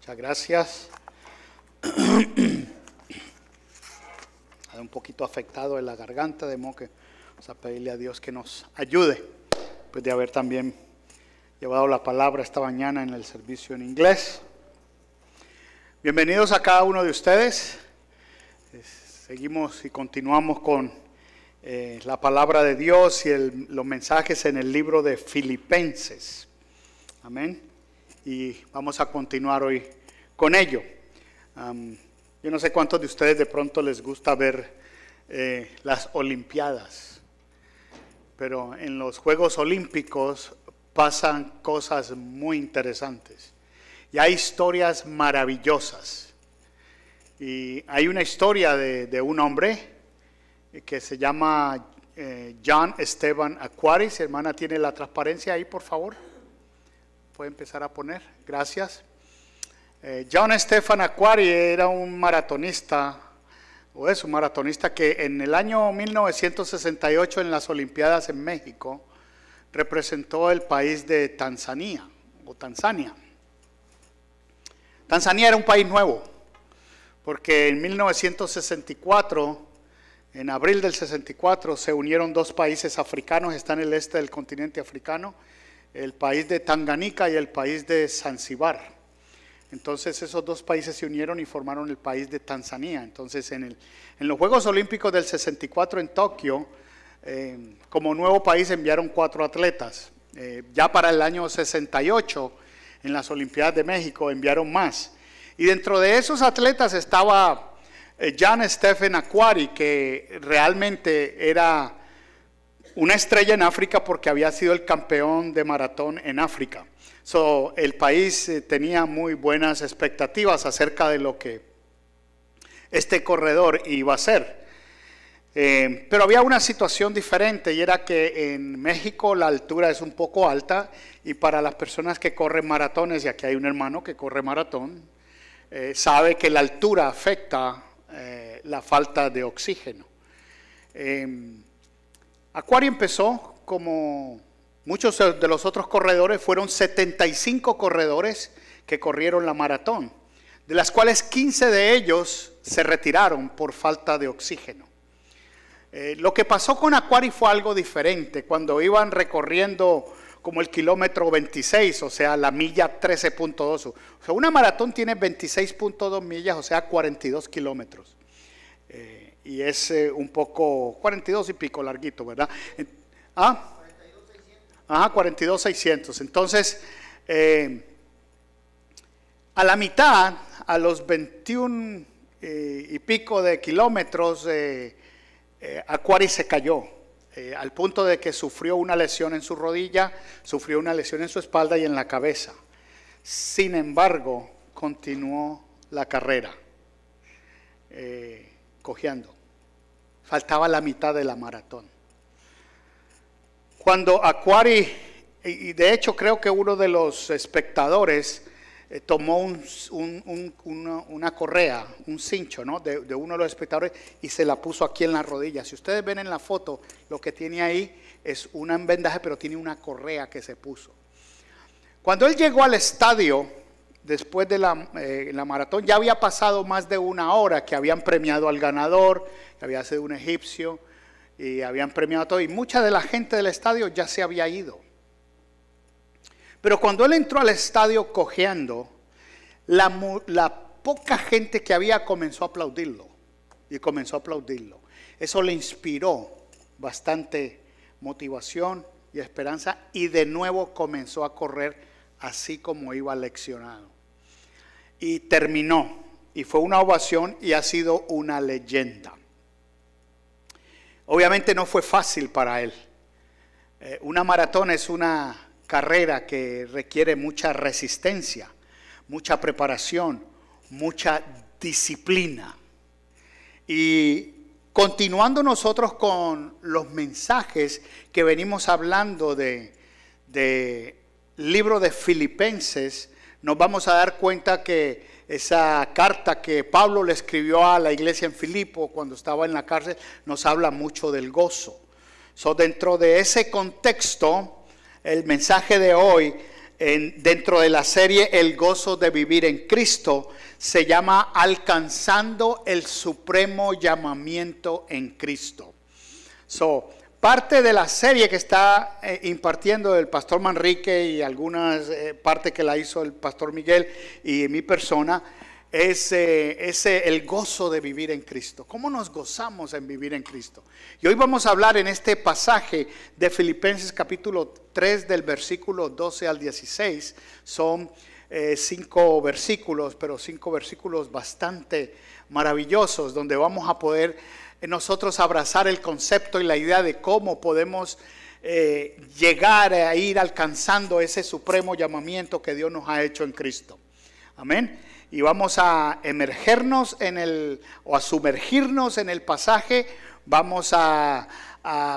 Muchas gracias. Un poquito afectado en la garganta, de modo que vamos a pedirle a Dios que nos ayude, pues de haber también llevado la palabra esta mañana en el servicio en inglés. Bienvenidos a cada uno de ustedes. Seguimos y continuamos con la palabra de Dios y los mensajes en el libro de Filipenses. Amén. Y vamos a continuar hoy con ello. Yo no sé cuántos de ustedes de pronto les gusta ver las Olimpiadas, pero en los Juegos Olímpicos pasan cosas muy interesantes y hay historias maravillosas. Y hay una historia de un hombre que se llama John Esteban Aquaris. Hermana, ¿tiene la transparencia ahí, por favor? Puede empezar a poner, gracias. John Esteban Aquaris era un maratonista, o es un maratonista que en el año 1968 en las Olimpiadas en México representó el país de Tanzania, o Tanzania. Tanzania era un país nuevo, porque en 1964, en abril del 64, se unieron dos países africanos, está en el este del continente africano, el país de Tanganica y el país de Zanzíbar. Entonces esos dos países se unieron y formaron el país de Tanzania. Entonces en los Juegos Olímpicos del 64 en Tokio, como nuevo país enviaron 4 atletas. Ya para el año 68, en las Olimpiadas de México, enviaron más. Y dentro de esos atletas estaba John Esteban Aquaris, que realmente era una estrella en África porque había sido el campeón de maratón en África. El país tenía muy buenas expectativas acerca de lo que este corredor iba a hacer. Pero había una situación diferente, y era que en México la altura es un poco alta, y para las personas que corren maratones, y aquí hay un hermano que corre maratón, sabe que la altura afecta la falta de oxígeno. Aquaris empezó como muchos de los otros corredores. Fueron 75 corredores que corrieron la maratón, de las cuales 15 de ellos se retiraron por falta de oxígeno. Lo que pasó con Aquaris fue algo diferente. Cuando iban recorriendo como el kilómetro 26, o sea, la milla 13.2, o sea, una maratón tiene 26.2 millas, o sea, 42 kilómetros. Y es un poco, 42 y pico larguito, ¿verdad? 42,600. Entonces, a la mitad, a los 21 y pico de kilómetros, Aquaris se cayó, al punto de que sufrió una lesión en su rodilla, sufrió una lesión en su espalda y en la cabeza. Sin embargo, continuó la carrera, cojeando. Faltaba la mitad de la maratón. Cuando Aquaris, y de hecho creo que uno de los espectadores tomó una correa, un cincho, ¿no?, de uno de los espectadores, y se la puso aquí en la rodilla. Si ustedes ven en la foto, lo que tiene ahí es un vendaje, pero tiene una correa que se puso. Cuando él llegó al estadio, después de la maratón, ya había pasado más de 1 hora que habían premiado al ganador, que había sido un egipcio, y habían premiado todo, y mucha de la gente del estadio ya se había ido. Pero cuando él entró al estadio cojeando, la poca gente que había comenzó a aplaudirlo, y comenzó a aplaudirlo. Eso le inspiró bastante motivación y esperanza, y de nuevo comenzó a correr así como iba leccionado. Y terminó, y fue una ovación, y ha sido una leyenda. Obviamente no fue fácil para él. Una maratón es una carrera que requiere mucha resistencia, mucha preparación, mucha disciplina. Y continuando nosotros con los mensajes que venimos hablando de libro de Filipenses, nos vamos a dar cuenta que esa carta que Pablo le escribió a la iglesia en Filipo cuando estaba en la cárcel nos habla mucho del gozo. Dentro de ese contexto, el mensaje de hoy dentro de la serie El gozo de vivir en Cristo, se llama Alcanzando el supremo llamamiento en Cristo. Parte de la serie que está impartiendo el pastor Manrique y algunas partes que la hizo el pastor Miguel y mi persona, es el gozo de vivir en Cristo. ¿Cómo nos gozamos en vivir en Cristo? Y hoy vamos a hablar en este pasaje de Filipenses capítulo 3 del versículo 12 al 16. Son 5 versículos, pero 5 versículos bastante maravillosos, donde vamos a poder nosotros abrazar el concepto y la idea de cómo podemos llegar a ir alcanzando ese supremo llamamiento que Dios nos ha hecho en Cristo. Amén. Y vamos a emergernos o a sumergirnos en el pasaje. Vamos a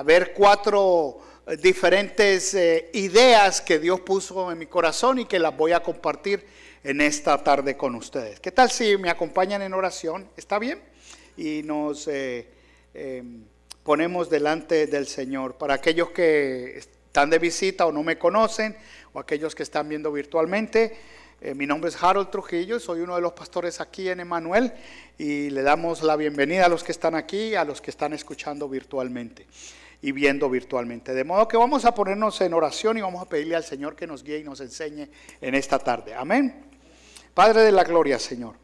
ver 4 diferentes ideas que Dios puso en mi corazón y que las voy a compartir en esta tarde con ustedes. ¿Qué tal si me acompañan en oración? ¿Está bien? Y nos ponemos delante del Señor. Para aquellos que están de visita o no me conocen, o aquellos que están viendo virtualmente, mi nombre es Harold Trujillo, soy uno de los pastores aquí en Emmanuel y le damos la bienvenida a los que están aquí, a los que están escuchando virtualmente y viendo virtualmente. De modo que vamos a ponernos en oración y vamos a pedirle al Señor que nos guíe y nos enseñe en esta tarde. Amén. Padre de la gloria, Señor,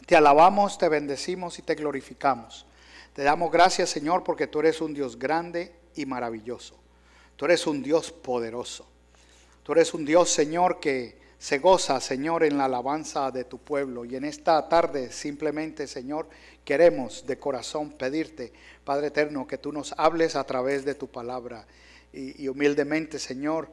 te alabamos, te bendecimos y te glorificamos. Te damos gracias, Señor, porque tú eres un Dios grande y maravilloso. Tú eres un Dios poderoso. Tú eres un Dios, Señor, que se goza, Señor, en la alabanza de tu pueblo. Y en esta tarde simplemente, Señor, queremos de corazón pedirte, Padre eterno, que tú nos hables a través de tu palabra. Y humildemente, Señor,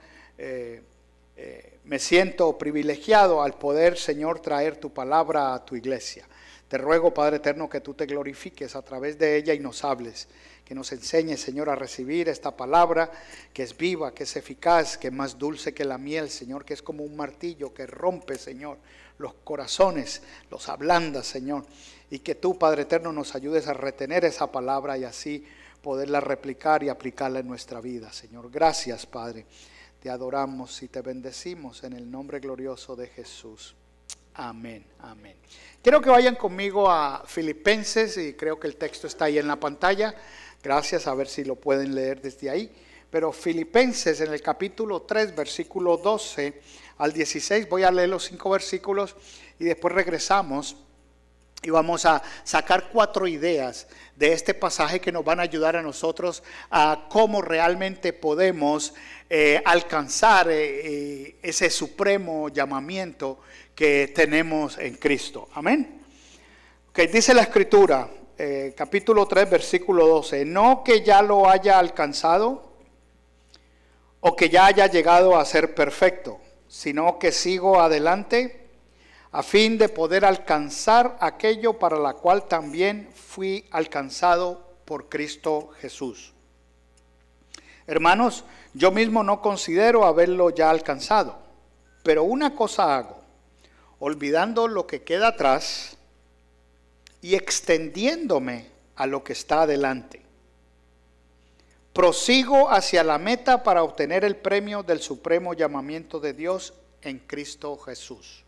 me siento privilegiado al poder, Señor, traer tu palabra a tu iglesia. Te ruego, Padre eterno, que tú te glorifiques a través de ella y nos hables. Que nos enseñes, Señor, a recibir esta palabra que es viva, que es eficaz, que es más dulce que la miel, Señor, que es como un martillo que rompe, Señor, los corazones, los ablanda, Señor. Y que tú, Padre eterno, nos ayudes a retener esa palabra y así poderla replicar y aplicarla en nuestra vida, Señor. Gracias, Padre. Te adoramos y te bendecimos en el nombre glorioso de Jesús. Amén, amén. Quiero que vayan conmigo a Filipenses y creo que el texto está ahí en la pantalla. Gracias, a ver si lo pueden leer desde ahí. Pero Filipenses en el capítulo 3, versículo 12 al 16, voy a leer los 5 versículos y después regresamos y vamos a sacar 4 ideas de este pasaje que nos van a ayudar a nosotros a cómo realmente podemos alcanzar ese supremo llamamiento que tenemos en Cristo. Amén. Okay, dice la Escritura, capítulo 3, versículo 12, no que ya lo haya alcanzado o que ya haya llegado a ser perfecto, sino que sigo adelante a fin de poder alcanzar aquello para la cual también fui alcanzado por Cristo Jesús. Hermanos, yo mismo no considero haberlo ya alcanzado, pero una cosa hago, olvidando lo que queda atrás y extendiéndome a lo que está adelante. Prosigo hacia la meta para obtener el premio del supremo llamamiento de Dios en Cristo Jesús.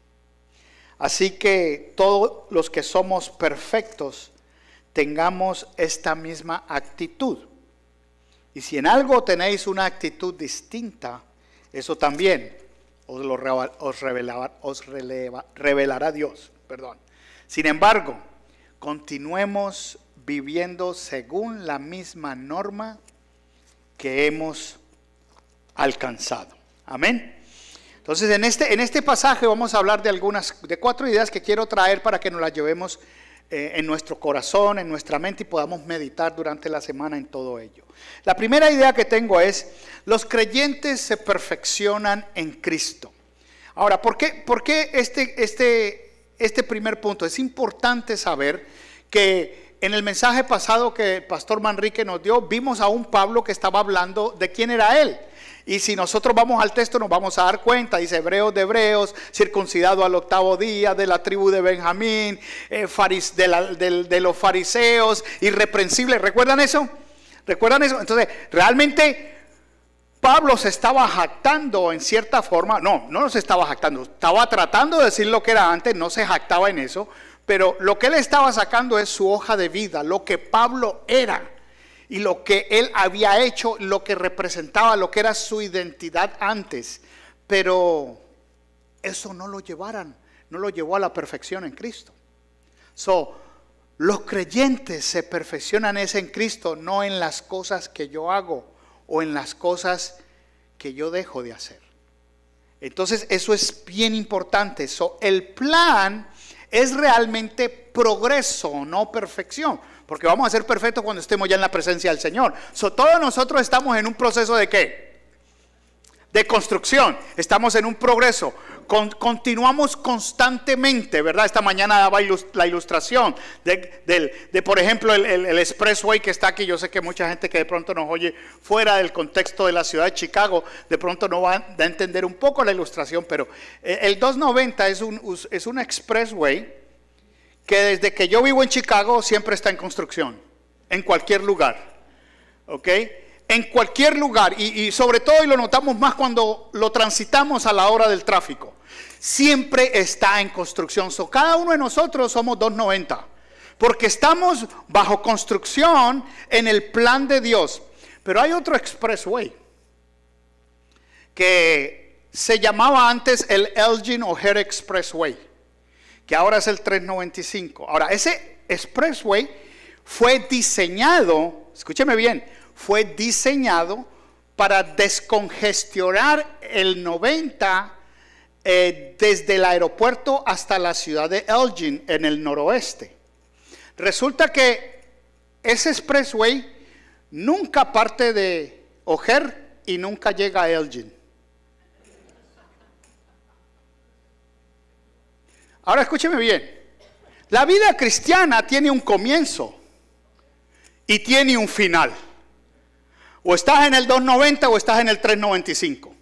Así que todos los que somos perfectos tengamos esta misma actitud. Y si en algo tenéis una actitud distinta, eso también os revelará Dios. Sin embargo, continuemos viviendo según la misma norma que hemos alcanzado. Amén. Entonces, en este pasaje vamos a hablar de 4 ideas que quiero traer para que nos las llevemos en nuestro corazón, en nuestra mente y podamos meditar durante la semana en todo ello. La primera idea que tengo es, los creyentes se perfeccionan en Cristo. Ahora, ¿por qué este primer punto? Es importante saber que en el mensaje pasado que el pastor Manrique nos dio, vimos a un Pablo que estaba hablando de quién era él. Y si nosotros vamos al texto nos vamos a dar cuenta, dice hebreos de hebreos, circuncidado al 8º día, de la tribu de Benjamín, de los fariseos, irreprensible. ¿Recuerdan eso? Entonces, realmente Pablo se estaba jactando en cierta forma, no se estaba jactando, estaba tratando de decir lo que era antes, no se jactaba en eso, pero lo que él estaba sacando es su hoja de vida, lo que Pablo era y lo que él había hecho, lo que representaba, lo que era su identidad antes. Pero eso no lo llevó a la perfección en Cristo. Los creyentes se perfeccionan en Cristo, no en las cosas que yo hago o en las cosas que yo dejo de hacer. Entonces eso es bien importante. El plan es realmente progreso, no perfección, porque vamos a ser perfectos cuando estemos ya en la presencia del Señor. Todos nosotros estamos en un proceso de ¿qué? De construcción, estamos en un progreso, continuamos constantemente, ¿verdad? Esta mañana daba la ilustración de por ejemplo, el expressway que está aquí. Yo sé que mucha gente que de pronto nos oye fuera del contexto de la ciudad de Chicago, de pronto no va a entender un poco la ilustración, pero el 290 es un expressway que desde que yo vivo en Chicago siempre está en construcción, en cualquier lugar, ¿ok? En cualquier lugar, y sobre todo, y lo notamos más cuando lo transitamos a la hora del tráfico, siempre está en construcción. Cada uno de nosotros somos 290, porque estamos bajo construcción en el plan de Dios. Pero hay otro expressway que se llamaba antes el Elgin O'Hare Expressway, que ahora es el 395. Ahora, ese expressway fue diseñado, escúcheme bien, fue diseñado para descongestionar el 90 desde el aeropuerto hasta la ciudad de Elgin en el noroeste. Resulta que ese expressway nunca parte de O'Hare y nunca llega a Elgin. Ahora escúcheme bien, la vida cristiana tiene un comienzo y tiene un final. O estás en el 290 o estás en el 395.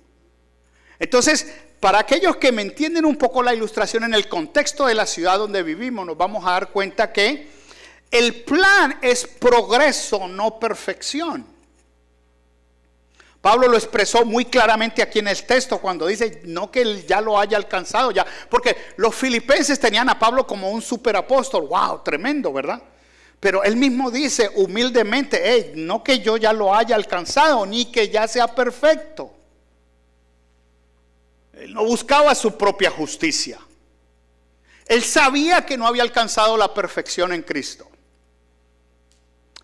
Entonces, para aquellos que me entienden un poco la ilustración en el contexto de la ciudad donde vivimos, nos vamos a dar cuenta que el plan es progreso, no perfección. Pablo lo expresó muy claramente aquí en el texto cuando dice no que él ya lo haya alcanzado ya, porque los filipenses tenían a Pablo como un superapóstol. Wow, tremendo, ¿verdad? Pero él mismo dice humildemente, no que yo ya lo haya alcanzado, ni que ya sea perfecto. Él no buscaba su propia justicia. Él sabía que no había alcanzado la perfección en Cristo.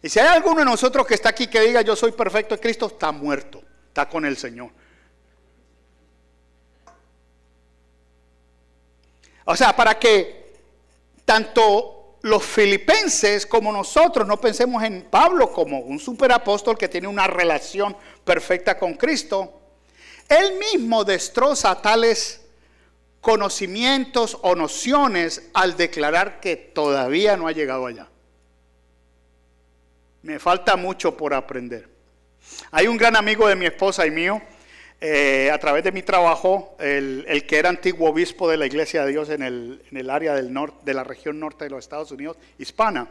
Y si hay alguno de nosotros que está aquí que diga yo soy perfecto en Cristo, está muerto, está con el Señor. O sea, para que tanto los filipenses como nosotros no pensemos en Pablo como un superapóstol que tiene una relación perfecta con Cristo. Él mismo destroza tales conocimientos o nociones al declarar que todavía no ha llegado allá. Me falta mucho por aprender. Hay un gran amigo de mi esposa y mío, a través de mi trabajo, el que era antiguo obispo de la Iglesia de Dios en el área del norte, de la región norte de los Estados Unidos, hispana.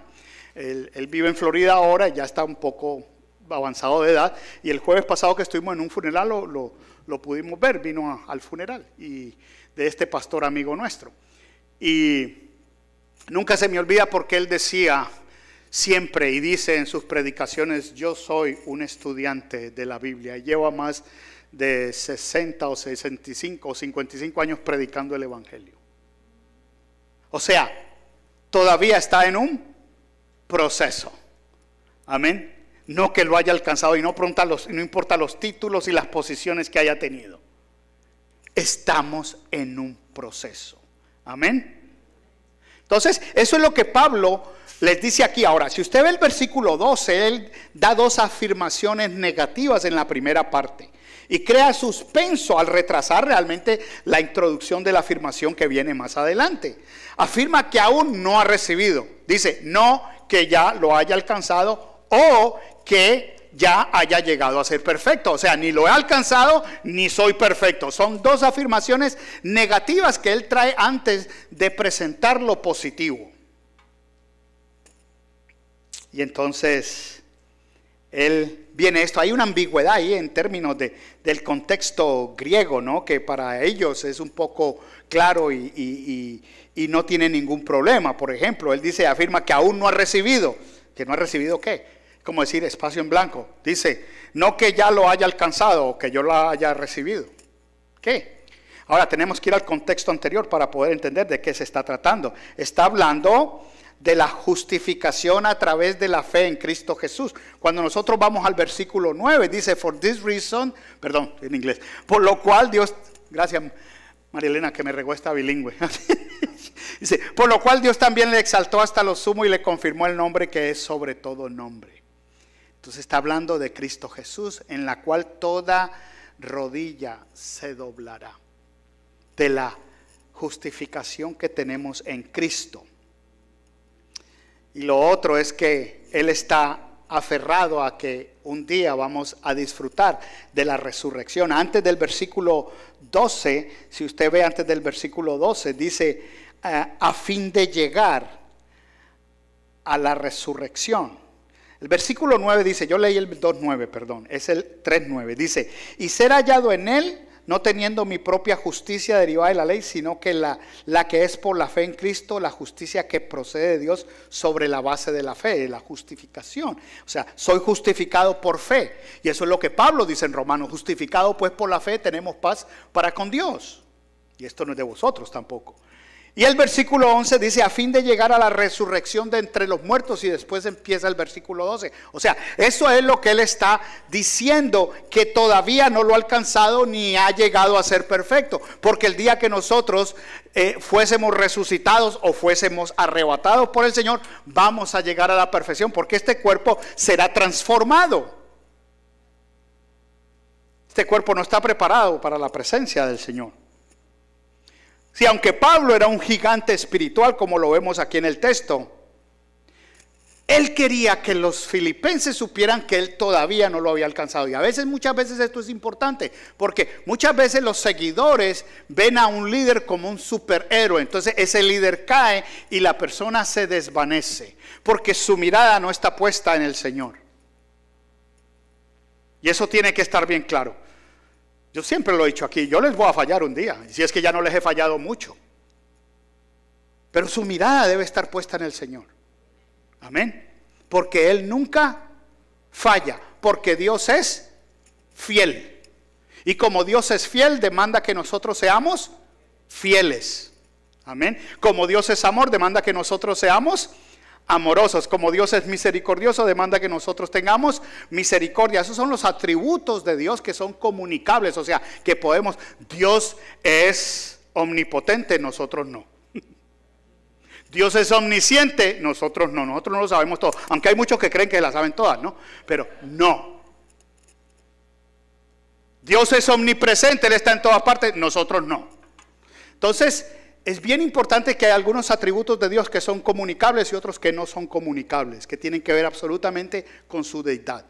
Él vive en Florida ahora, ya está un poco avanzado de edad, y el jueves pasado que estuvimos en un funeral lo pudimos ver, vino al funeral y de este pastor amigo nuestro. Y nunca se me olvida porque él decía siempre y dice en sus predicaciones: yo soy un estudiante de la Biblia y llevo más de 60 o 65 o 55 años predicando el Evangelio. O sea, todavía está en un proceso. Amén. No que lo haya alcanzado y no importa los títulos y las posiciones que haya tenido. Estamos en un proceso. Amén. Entonces, eso es lo que Pablo les dice aquí. Ahora, si usted ve el versículo 12, él da dos afirmaciones negativas en la primera parte y crea suspenso al retrasar realmente la introducción de la afirmación que viene más adelante. Afirma que aún no ha recibido. Dice, no que ya lo haya alcanzado o que ya haya llegado a ser perfecto. O sea, ni lo he alcanzado ni soy perfecto. Son dos afirmaciones negativas que él trae antes de presentar lo positivo. Y entonces él viene esto. Hay una ambigüedad ahí en términos del contexto griego, ¿no? Que para ellos es un poco claro y no tiene ningún problema. Por ejemplo, él dice, afirma que aún no ha recibido. ¿Que no ha recibido qué? Como decir espacio en blanco. Dice, no que ya lo haya alcanzado o que yo lo haya recibido. ¿Qué? Ahora tenemos que ir al contexto anterior para poder entender de qué se está tratando. Está hablando de la justificación a través de la fe en Cristo Jesús. Cuando nosotros vamos al versículo 9, dice, for this reason, perdón, en inglés, por lo cual Dios, gracias María Elena que me regó esta bilingüe, dice, por lo cual Dios también le exaltó hasta lo sumo y le confirmó el nombre que es sobre todo nombre. Entonces está hablando de Cristo Jesús, en la cual toda rodilla se doblará, de la justificación que tenemos en Cristo. Y lo otro es que Él está aferrado a que un día vamos a disfrutar de la resurrección. Antes del versículo 12, si usted ve antes del versículo 12, dice, a fin de llegar a la resurrección. El versículo 9 dice, yo leí el 2.9, perdón, es el 3.9, dice, y ser hallado en Él, no teniendo mi propia justicia derivada de la ley, sino que la que es por la fe en Cristo, la justicia que procede de Dios sobre la base de la fe, de la justificación. O sea, soy justificado por fe. Y eso es lo que Pablo dice en Romanos, justificado pues por la fe tenemos paz para con Dios. Y esto no es de vosotros tampoco. Y el versículo 11 dice, a fin de llegar a la resurrección de entre los muertos, y después empieza el versículo 12. O sea, eso es lo que él está diciendo, que todavía no lo ha alcanzado ni ha llegado a ser perfecto. Porque el día que nosotros fuésemos resucitados o fuésemos arrebatados por el Señor, vamos a llegar a la perfección, porque este cuerpo será transformado. Este cuerpo no está preparado para la presencia del Señor. Si aunque Pablo era un gigante espiritual, como lo vemos aquí en el texto, él quería que los filipenses supieran que él todavía no lo había alcanzado. Y muchas veces esto es importante, porque muchas veces los seguidores ven a un líder como un superhéroe. Entonces ese líder cae y la persona se desvanece, porque su mirada no está puesta en el Señor. Y eso tiene que estar bien claro. Yo siempre lo he dicho aquí, yo les voy a fallar un día, si es que ya no les he fallado mucho. Pero su mirada debe estar puesta en el Señor. Amén. Porque Él nunca falla, porque Dios es fiel. Y como Dios es fiel, demanda que nosotros seamos fieles. Amén. Como Dios es amor, demanda que nosotros seamos amorosos. Como Dios es misericordioso, demanda que nosotros tengamos misericordia. Esos son los atributos de Dios que son comunicables, o sea, que podemos. Dios es omnipotente, nosotros no. Dios es omnisciente, nosotros no. Nosotros no lo sabemos todo, aunque hay muchos que creen que la saben todas, ¿no? Pero no. Dios es omnipresente, Él está en todas partes, nosotros no. Entonces, es bien importante que hay algunos atributos de Dios que son comunicables y otros que no son comunicables, que tienen que ver absolutamente con su deidad.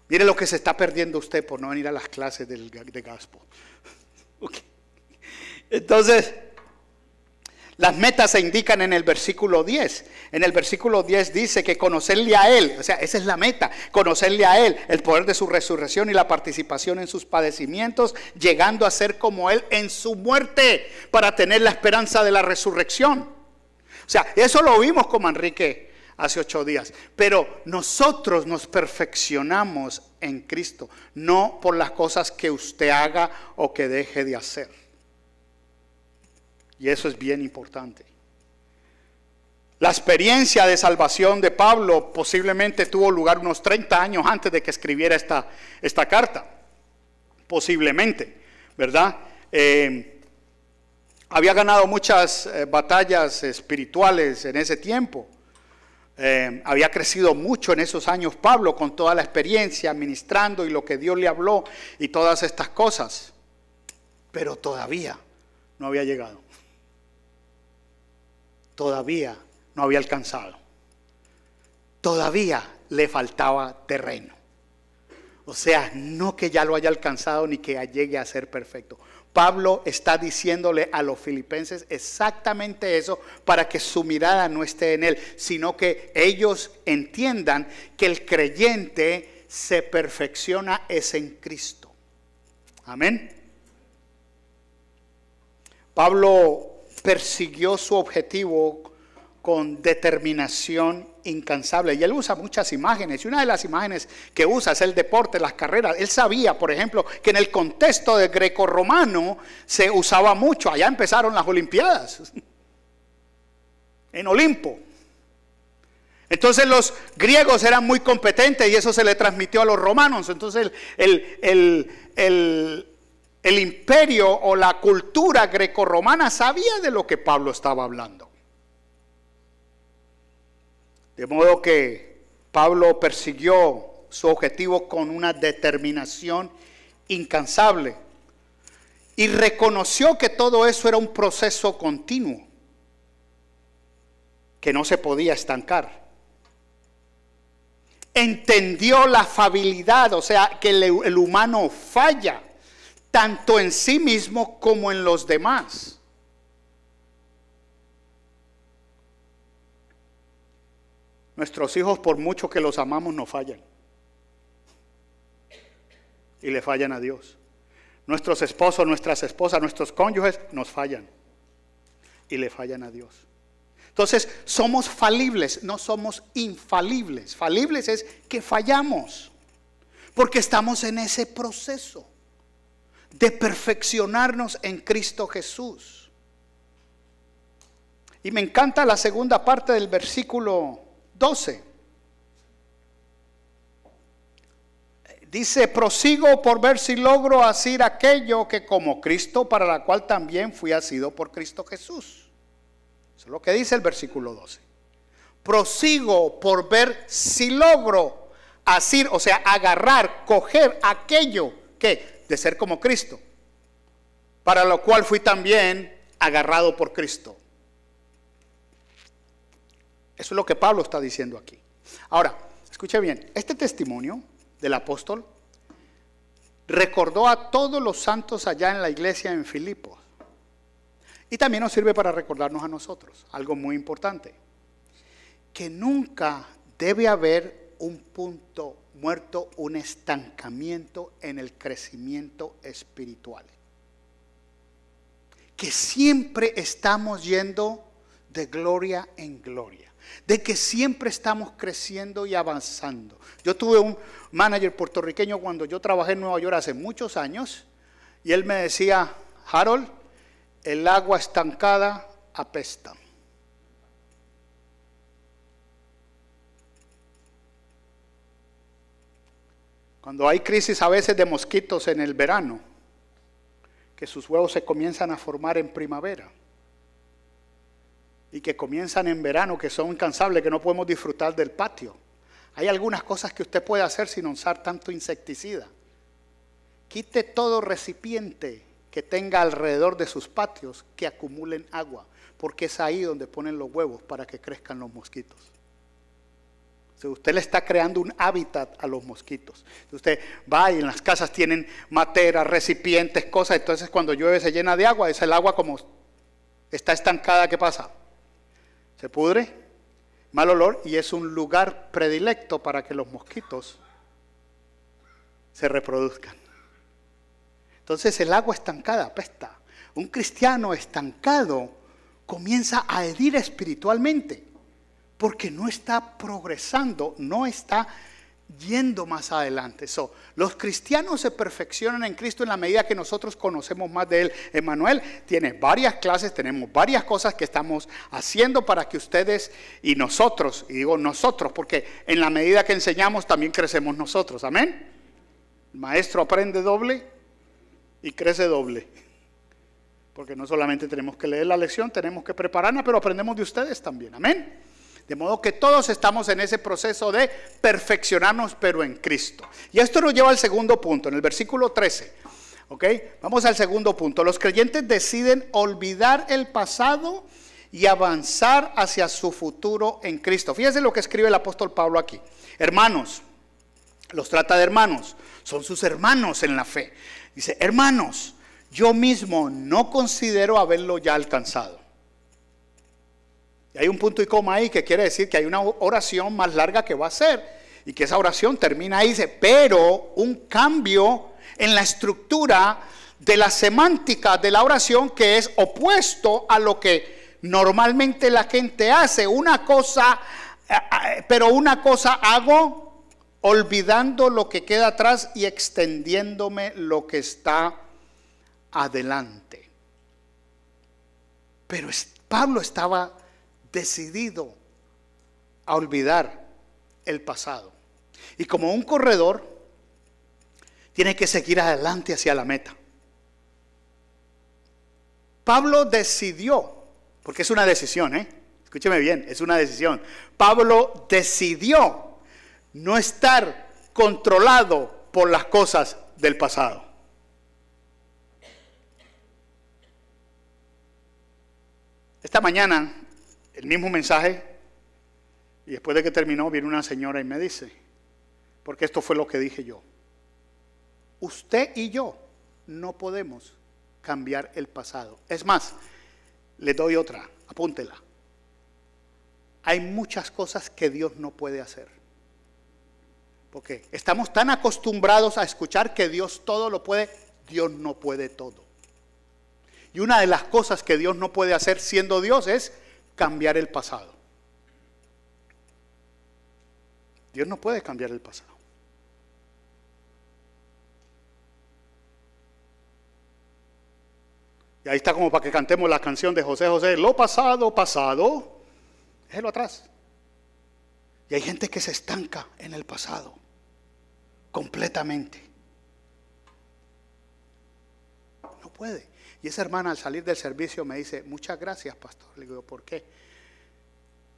Mire lo que se está perdiendo usted por no venir a las clases de Gospel. Okay. Entonces, las metas se indican en el versículo 10. En el versículo 10 dice que conocerle a Él, o sea, esa es la meta, conocerle a Él, el poder de su resurrección y la participación en sus padecimientos, llegando a ser como Él en su muerte, para tener la esperanza de la resurrección. O sea, eso lo vimos con Manrique hace 8 días. Pero nosotros nos perfeccionamos en Cristo, no por las cosas que usted haga o que deje de hacer. Y eso es bien importante. La experiencia de salvación de Pablo posiblemente tuvo lugar unos 30 años antes de que escribiera esta carta. Posiblemente, ¿verdad? Había ganado muchas batallas espirituales en ese tiempo. Había crecido mucho en esos años Pablo con toda la experiencia, ministrando y lo que Dios le habló y todas estas cosas. Pero todavía no había llegado. Todavía no había alcanzado. Todavía le faltaba terreno. O sea, no que ya lo haya alcanzado ni que llegue a ser perfecto. Pablo está diciéndole a los filipenses exactamente eso, para que su mirada no esté en él, sino que ellos entiendan que el creyente se perfecciona es en Cristo. Amén. Pablo persiguió su objetivo con determinación incansable. Y él usa muchas imágenes. Y una de las imágenes que usa es el deporte, las carreras. Él sabía, por ejemplo, que en el contexto de grecorromano se usaba mucho. Allá empezaron las Olimpiadas. En Olimpo. Entonces los griegos eran muy competentes y eso se le transmitió a los romanos. Entonces el imperio o la cultura grecorromana sabía de lo que Pablo estaba hablando. De modo que Pablo persiguió su objetivo con una determinación incansable y reconoció que todo eso era un proceso continuo, que no se podía estancar. Entendió la fabilidad, o sea, que el humano falla, tanto en sí mismo como en los demás. Nuestros hijos, por mucho que los amamos, nos fallan. Y le fallan a Dios. Nuestros esposos, nuestras esposas, nuestros cónyuges nos fallan. Y le fallan a Dios. Entonces, somos falibles, no somos infalibles. Falibles es que fallamos. Porque estamos en ese proceso de perfeccionarnos en Cristo Jesús. Y me encanta la segunda parte del versículo 12. Dice: prosigo por ver si logro hacer aquello que como Cristo, para la cual también fui asido por Cristo Jesús. Eso es lo que dice el versículo 12. Prosigo por ver si logro hacer, o sea, agarrar, coger aquello que de ser como Cristo, para lo cual fui también agarrado por Cristo. Eso es lo que Pablo está diciendo aquí. Ahora, escuche bien, este testimonio del apóstol recordó a todos los santos allá en la iglesia en Filipos. Y también nos sirve para recordarnos a nosotros algo muy importante: que nunca debe haber un punto muerto, un estancamiento en el crecimiento espiritual. Que siempre estamos yendo de gloria en gloria. De que siempre estamos creciendo y avanzando. Yo tuve un manager puertorriqueño cuando yo trabajé en Nueva York hace muchos años, y él me decía: Harold, el agua estancada apesta. Cuando hay crisis a veces de mosquitos en el verano, que sus huevos se comienzan a formar en primavera, y que comienzan en verano, que son incansables, que no podemos disfrutar del patio. Hay algunas cosas que usted puede hacer sin usar tanto insecticida. Quite todo recipiente que tenga alrededor de sus patios que acumulen agua, porque es ahí donde ponen los huevos para que crezcan los mosquitos. O sea, usted le está creando un hábitat a los mosquitos. Usted va y en las casas tienen materas, recipientes, cosas. Entonces cuando llueve se llena de agua. Es el agua como está estancada, ¿qué pasa? Se pudre, mal olor, y es un lugar predilecto para que los mosquitos se reproduzcan. Entonces el agua estancada apesta. Un cristiano estancado comienza a herir espiritualmente, porque no está progresando, no está yendo más adelante. Los cristianos se perfeccionan en Cristo en la medida que nosotros conocemos más de Él. Emmanuel tiene varias clases, tenemos varias cosas que estamos haciendo para que ustedes y nosotros, y digo nosotros porque en la medida que enseñamos también crecemos nosotros, amén. El maestro aprende doble y crece doble, porque no solamente tenemos que leer la lección, tenemos que prepararla, pero aprendemos de ustedes también, amén. De modo que todos estamos en ese proceso de perfeccionarnos, pero en Cristo. Y esto nos lleva al segundo punto, en el versículo 13. ¿Ok? Vamos al segundo punto. Los creyentes deciden olvidar el pasado y avanzar hacia su futuro en Cristo. Fíjense lo que escribe el apóstol Pablo aquí. Hermanos, los trata de hermanos, son sus hermanos en la fe. Dice: hermanos, yo mismo no considero haberlo ya alcanzado. Y hay un punto y coma ahí que quiere decir que hay una oración más larga que va a hacer. y que esa oración termina ahí, dice, pero un cambio en la estructura de la semántica de la oración que es opuesto a lo que normalmente la gente hace. Una cosa, pero una cosa hago olvidando lo que queda atrás y extendiéndome lo que está adelante. Pero Pablo estaba decidido a olvidar el pasado. Y como un corredor, tiene que seguir adelante hacia la meta. Pablo decidió, porque es una decisión, escúcheme bien, es una decisión. Pablo decidió no estar controlado por las cosas del pasado. Esta mañana, el mismo mensaje, y después de que terminó, viene una señora y me dice, porque esto fue lo que dije yo: usted y yo no podemos cambiar el pasado. Es más, le doy otra, apúntela. Hay muchas cosas que Dios no puede hacer. Porque estamos tan acostumbrados a escuchar que Dios todo lo puede. Dios no puede todo. Y una de las cosas que Dios no puede hacer siendo Dios es cambiar el pasado. Dios no puede cambiar el pasado. Y ahí está como para que cantemos la canción de José José: lo pasado, pasado, déjelo atrás. Y hay gente que se estanca en el pasado, completamente. No puede. Y esa hermana al salir del servicio me dice: muchas gracias, pastor. Le digo: ¿por qué?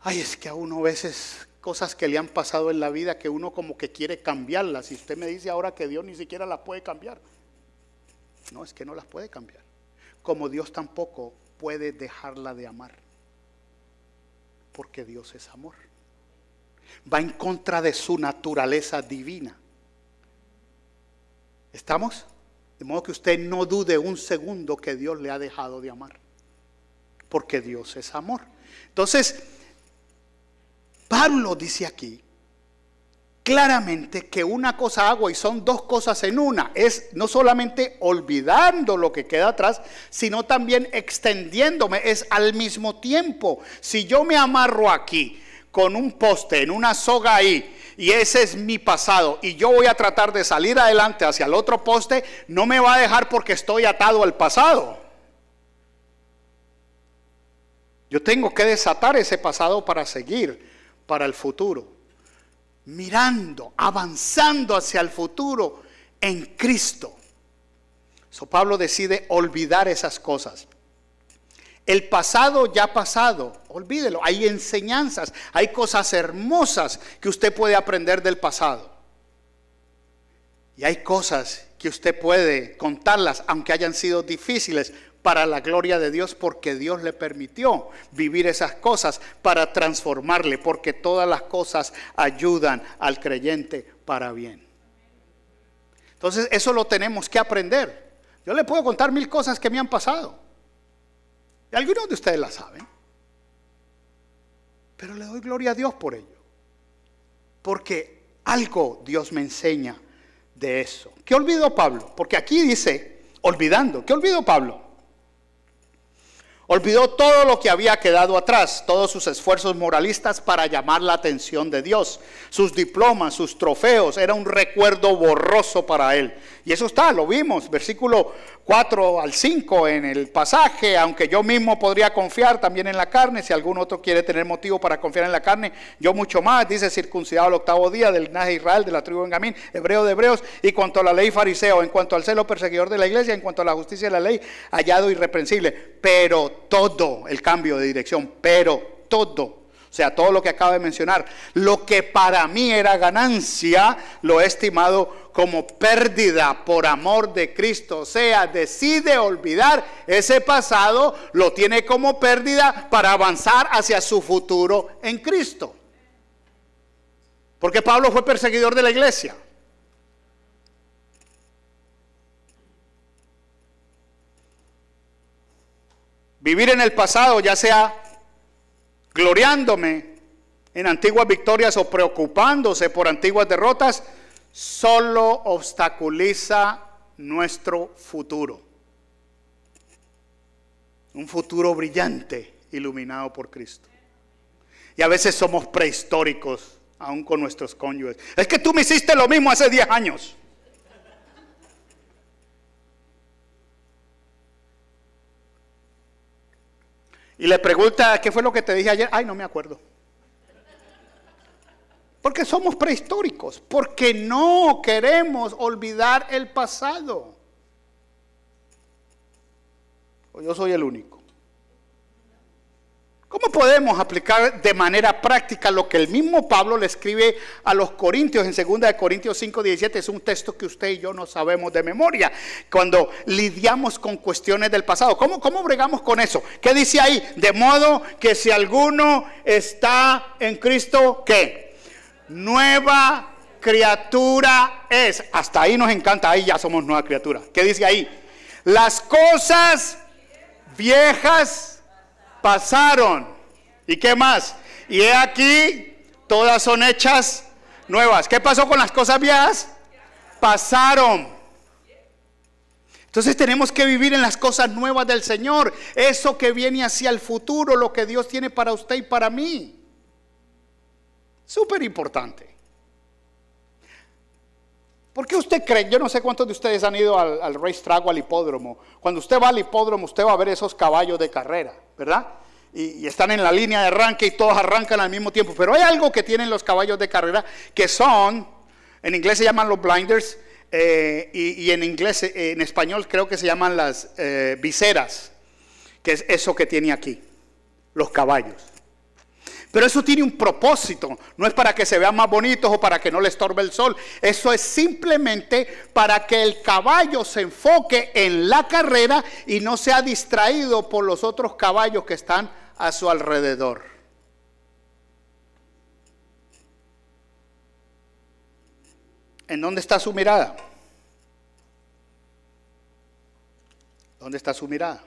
Ay, es que a uno a veces cosas que le han pasado en la vida que uno como que quiere cambiarlas. Y usted me dice ahora que Dios ni siquiera las puede cambiar. No, es que no las puede cambiar. Como Dios tampoco puede dejarla de amar. Porque Dios es amor. Va en contra de su naturaleza divina. ¿Estamos? De modo que usted no dude un segundo que Dios le ha dejado de amar. Porque Dios es amor. Entonces, Pablo dice aquí claramente que una cosa hago, y son dos cosas en una. Es no solamente olvidando lo que queda atrás, sino también extendiéndome. Es al mismo tiempo. Si yo me amarro aquí con un poste, en una soga ahí, y ese es mi pasado, y yo voy a tratar de salir adelante hacia el otro poste, no me va a dejar porque estoy atado al pasado. Yo tengo que desatar ese pasado para seguir para el futuro, mirando, avanzando hacia el futuro en Cristo. So, Pablo decide olvidar esas cosas. El pasado ya pasado, olvídelo. Hay enseñanzas, hay cosas hermosas que usted puede aprender del pasado. Y hay cosas que usted puede contarlas, aunque hayan sido difíciles, para la gloria de Dios, porque Dios le permitió vivir esas cosas para transformarle, porque todas las cosas ayudan al creyente para bien. Entonces eso lo tenemos que aprender. Yo le puedo contar 1000 cosas que me han pasado, y algunos de ustedes las saben, pero le doy gloria a Dios por ello, porque algo Dios me enseña de eso. ¿Qué olvidó Pablo? Porque aquí dice olvidando. ¿Qué olvidó Pablo? Olvidó todo lo que había quedado atrás, todos sus esfuerzos moralistas para llamar la atención de Dios. Sus diplomas, sus trofeos, era un recuerdo borroso para él. Y eso está, lo vimos, versículo 4 al 5 en el pasaje. Aunque yo mismo podría confiar también en la carne, si algún otro quiere tener motivo para confiar en la carne, yo mucho más. Dice: circuncidado al 8º día, del linaje de Israel, de la tribu de Benjamín, hebreo de hebreos, y cuanto a la ley fariseo, en cuanto al celo perseguidor de la iglesia, en cuanto a la justicia de la ley, hallado irreprensible. Pero todo, el cambio de dirección, pero todo. O sea, todo lo que acabo de mencionar, lo que para mí era ganancia, lo he estimado como pérdida por amor de Cristo. O sea, decide olvidar ese pasado, lo tiene como pérdida para avanzar hacia su futuro en Cristo. Porque Pablo fue perseguidor de la iglesia. Vivir en el pasado, ya sea gloriándome en antiguas victorias o preocupándose por antiguas derrotas, solo obstaculiza nuestro futuro. Un futuro brillante, iluminado por Cristo. Y a veces somos prehistóricos, aún con nuestros cónyuges. Es que tú me hiciste lo mismo hace 10 años. Y le pregunta, ¿qué fue lo que te dije ayer? Ay, no me acuerdo. Porque somos prehistóricos, porque no queremos olvidar el pasado. O yo soy el único. ¿Cómo podemos aplicar de manera práctica lo que el mismo Pablo le escribe a los Corintios en 2 Corintios 5:17? Es un texto que usted y yo no sabemos de memoria. Cuando lidiamos con cuestiones del pasado, ¿cómo bregamos con eso? ¿Qué dice ahí? De modo que si alguno está en Cristo, ¿qué? Nueva criatura es. Hasta ahí nos encanta, ahí ya somos nueva criatura. ¿Qué dice ahí? Las cosas viejas pasaron. ¿Y qué más? Y he aquí, todas son hechas nuevas. ¿Qué pasó con las cosas viejas? Pasaron. Entonces tenemos que vivir en las cosas nuevas del Señor. Eso que viene hacia el futuro, lo que Dios tiene para usted y para mí. Súper importante. ¿Por qué usted cree? Yo no sé cuántos de ustedes han ido al racetrack o al hipódromo. Cuando usted va al hipódromo, usted va a ver esos caballos de carrera, ¿verdad? Y están en la línea de arranque y todos arrancan al mismo tiempo. Pero hay algo que tienen los caballos de carrera que son, en inglés se llaman los blinders, y en inglés, en español creo que se llaman las viseras, que es eso que tiene aquí, los caballos. Pero eso tiene un propósito, no es para que se vean más bonitos o para que no le estorbe el sol. Eso es simplemente para que el caballo se enfoque en la carrera y no sea distraído por los otros caballos que están a su alrededor. ¿En dónde está su mirada? ¿Dónde está su mirada?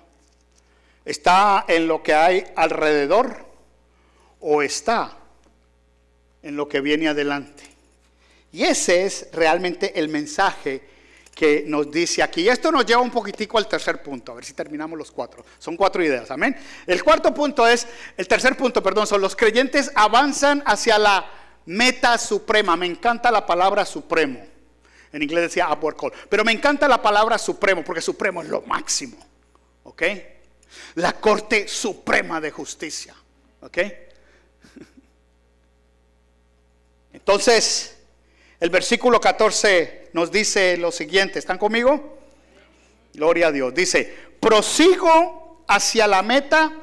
¿Está en lo que hay alrededor? ¿O está en lo que viene adelante? Y ese es realmente el mensaje que nos dice aquí. Y esto nos lleva un poquitico al tercer punto. A ver si terminamos los 4. Son 4 ideas, amén. El tercer punto, son los creyentes avanzan hacia la meta suprema. Me encanta la palabra supremo. En inglés decía upward call. Pero me encanta la palabra supremo porque supremo es lo máximo. ¿Ok? La Corte Suprema de Justicia. ¿Ok? Entonces, el versículo 14 nos dice lo siguiente. ¿Están conmigo? Gloria a Dios. Dice, prosigo hacia la meta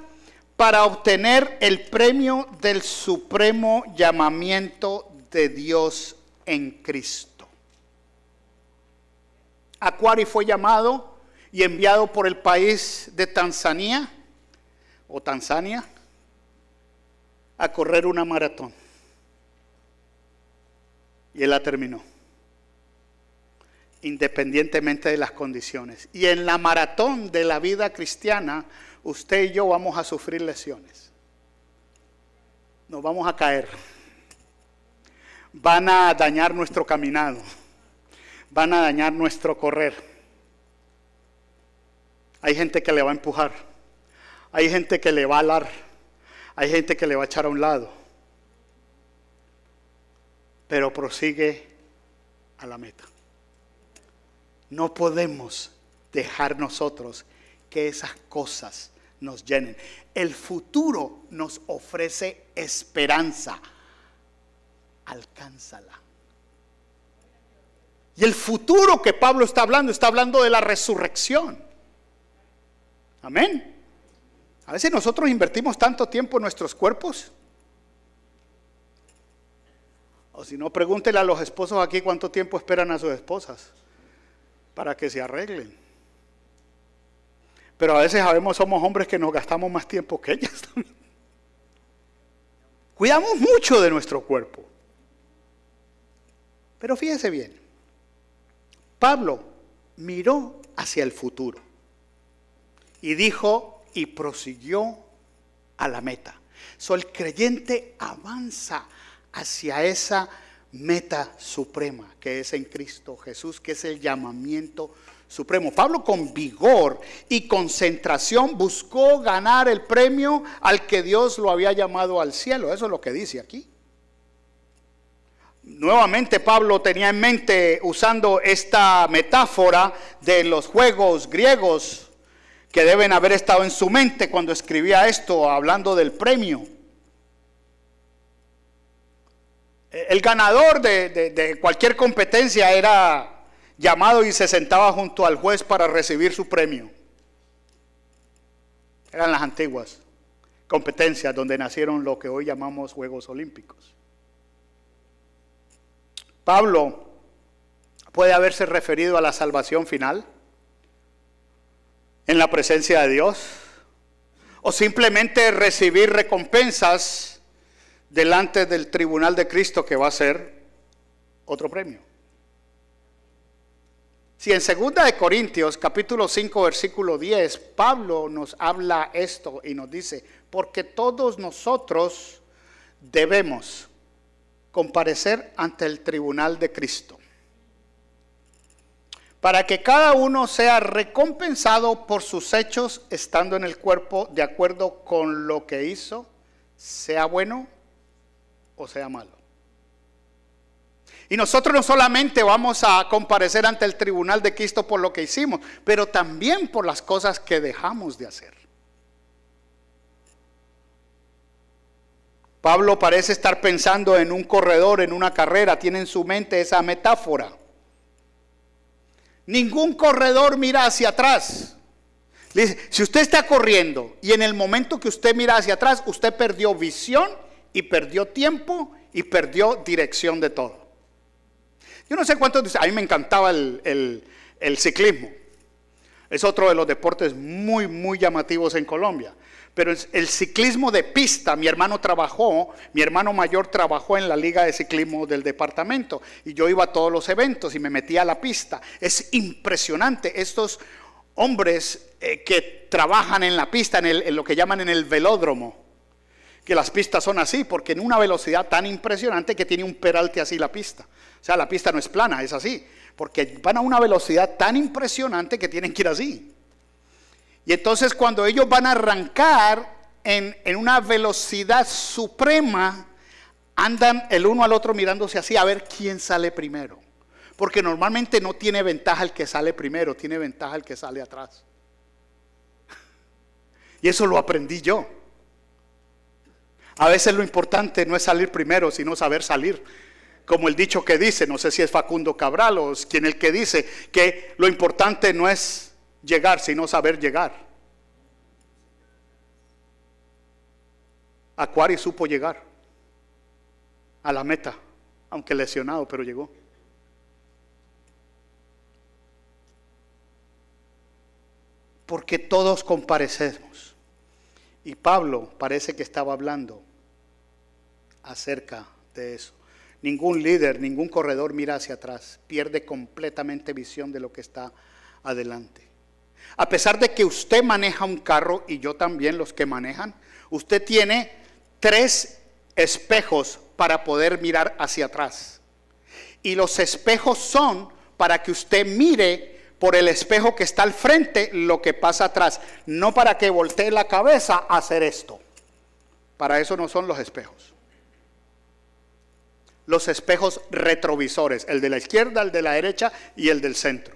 para obtener el premio del supremo llamamiento de Dios en Cristo. Aquari fue llamado y enviado por el país de Tanzania a correr una maratón. Y él la terminó, independientemente de las condiciones. Y en la maratón de la vida cristiana, usted y yo vamos a sufrir lesiones. Nos vamos a caer. Van a dañar nuestro caminado. Van a dañar nuestro correr. Hay gente que le va a empujar. Hay gente que le va a alar. Hay gente que le va a echar a un lado. Pero prosigue a la meta. No podemos dejar nosotros que esas cosas nos llenen. El futuro nos ofrece esperanza. Alcánzala. Y el futuro que Pablo está hablando de la resurrección. Amén. A veces nosotros invertimos tanto tiempo en nuestros cuerpos. O si no, pregúntele a los esposos aquí cuánto tiempo esperan a sus esposas para que se arreglen. Pero a veces somos hombres que nos gastamos más tiempo que ellas también. Cuidamos mucho de nuestro cuerpo. Pero fíjese bien, Pablo miró hacia el futuro y dijo y prosiguió a la meta. El creyente avanza hacia esa meta suprema que es en Cristo Jesús, que es el llamamiento supremo. Pablo con vigor y concentración buscó ganar el premio al que Dios lo había llamado al cielo. Eso es lo que dice aquí. Nuevamente Pablo tenía en mente, usando esta metáfora de los juegos griegos que deben haber estado en su mente cuando escribía esto, hablando del premio. El ganador de cualquier competencia era llamado y se sentaba junto al juez para recibir su premio. Eran las antiguas competencias donde nacieron lo que hoy llamamos Juegos Olímpicos. Pablo puede haberse referido a la salvación final en la presencia de Dios, o simplemente recibir recompensas delante del tribunal de Cristo, que va a ser otro premio. Si en 2 de Corintios capítulo 5 versículo 10 Pablo nos habla esto y nos dice: porque todos nosotros debemos comparecer ante el tribunal de Cristo, para que cada uno sea recompensado por sus hechos estando en el cuerpo de acuerdo con lo que hizo, sea bueno o sea malo. Y nosotros no solamente vamos a comparecer ante el tribunal de Cristo por lo que hicimos, pero también por las cosas que dejamos de hacer. Pablo parece estar pensando en un corredor, en una carrera, tiene en su mente esa metáfora. Ningún corredor mira hacia atrás. Le dice, si usted está corriendo y en el momento que usted mira hacia atrás, usted perdió visión y perdió tiempo y perdió dirección de todo. Yo no sé cuántos dicen, a mí me encantaba el ciclismo. Es otro de los deportes muy llamativos en Colombia. Pero el ciclismo de pista, mi hermano mayor trabajó en la liga de ciclismo del departamento. Y yo iba a todos los eventos y me metía a la pista. Es impresionante estos hombres que trabajan en la pista, en lo que llaman en el velódromo. Que las pistas son así, porque en una velocidad tan impresionante que tiene un peralte así la pista. O sea, la pista no es plana, es así. Porque van a una velocidad tan impresionante que tienen que ir así. Y entonces cuando ellos van a arrancar en una velocidad suprema, andan el uno al otro mirándose así a ver quién sale primero. Porque normalmente no tiene ventaja el que sale primero, tiene ventaja el que sale atrás. Y eso lo aprendí yo. A veces lo importante no es salir primero, sino saber salir. Como el dicho que dice, no sé si es Facundo Cabral o es quien el que dice, que lo importante no es llegar, sino saber llegar. Aquari supo llegar a la meta, aunque lesionado, pero llegó. Porque todos comparecemos. Y Pablo parece que estaba hablando acerca de eso. Ningún líder, ningún corredor mira hacia atrás, pierde completamente visión de lo que está adelante. A pesar de que usted maneja un carro, y yo también, los que manejan, usted tiene 3 espejos para poder mirar hacia atrás. Y los espejos son para que usted mire por el espejo que está al frente lo que pasa atrás, no para que voltee la cabeza a hacer esto. Para eso no son los espejos. Los espejos retrovisores, el de la izquierda, el de la derecha y el del centro.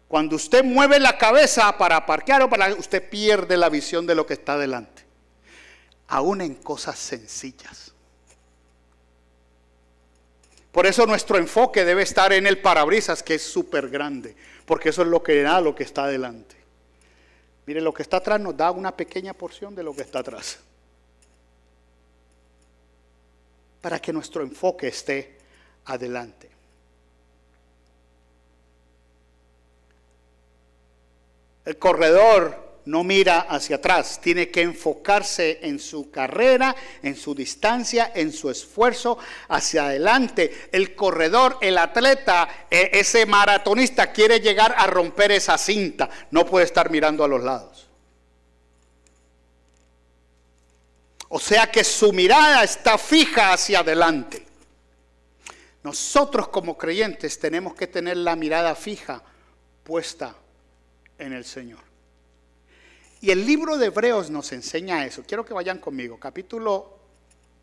Cuando usted mueve la cabeza para parquear usted pierde la visión de lo que está delante. Aún en cosas sencillas. Por eso nuestro enfoque debe estar en el parabrisas, que es súper grande, porque eso es lo que da lo que está adelante. Mire, lo que está atrás nos da una pequeña porción de lo que está atrás. Para que nuestro enfoque esté adelante. El corredor no mira hacia atrás, tiene que enfocarse en su carrera, en su distancia, en su esfuerzo hacia adelante. El corredor, el atleta, ese maratonista quiere llegar a romper esa cinta, no puede estar mirando a los lados. O sea que su mirada está fija hacia adelante. Nosotros como creyentes tenemos que tener la mirada fija puesta en el Señor. Y el libro de Hebreos nos enseña eso. Quiero que vayan conmigo, capítulo